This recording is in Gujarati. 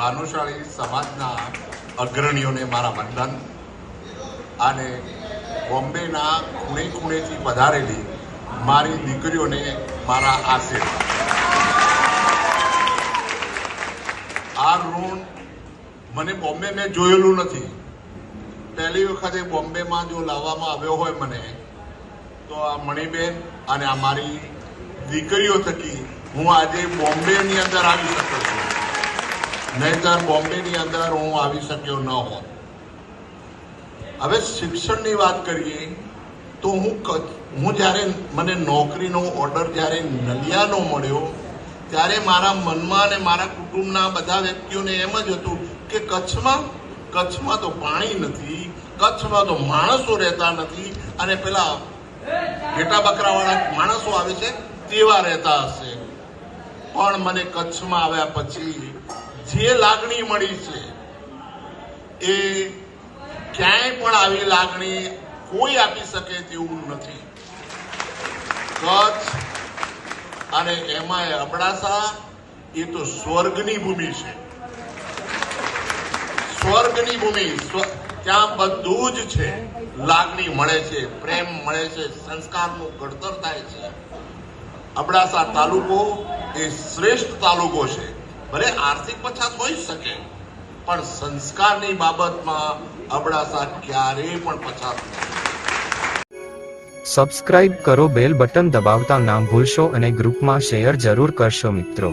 ભાનુશાળી સમાજના અગ્રણીઓને મારા વંદન અને બોમ્બેના ખૂણે ખૂણેથી પધારેલી મારી દીકરીઓને મારા આશીર્વાદ। આ ઋણ મને બોમ્બે મેં જોયેલું નથી। પહેલી વખતે બોમ્બેમાં જો લાવવામાં આવ્યો હોય મને તો આ મણિબેન અને આ મારી દીકરીઓ થકી હું આજે બોમ્બેની અંદર આવી શક્યો છું, નહીંતર બોમ્બેની અંદર હું આવી શક્યો ન હોત। હવે શિક્ષણની વાત કરીએ તો હું જ્યારે મને નોકરીનો ઓર્ડર જ્યારે નલિયાનો મળ્યો ત્યારે મારા મનમાં અને મારા કુટુંબના બધા વ્યક્તિઓને એમ જ હતું કે કચ્છમાં તો પાણી નથી, કચ્છમાં તો માણસો રહેતા નથી અને પેલા ઘેટા બકરાવાળા માણસો આવે છે તેવા રહેતા હશે। પણ મને કચ્છમાં આવ્યા પછી જે લાગણી મળી છે એ ક્યાંય પણ આવી લાગણી કોઈ આપી શકે તેવું નથી। કચ્છ અને એમાં અબડાસા એ તો સ્વર્ગની ભૂમિ છે, સ્વર્ગની ભૂમિ। ત્યાં બધું જ છે, લાગણી મળે છે, પ્રેમ મળે છે, સંસ્કારનું ઘડતર થાય છે। અબડાસા તાલુકો એ શ્રેષ્ઠ તાલુકો છે। ભલે આર્થિક પછાત હોઈ શકે પણ સંસ્કારની બાબતમાં અબડાસા ક્યારેય પણ પછાત નથી। સબસ્ક્રાઇબ કરો, બેલ બટન દબાવતા ના ભૂલશો અને ગ્રુપમાં શેર જરૂર કરશો મિત્રો।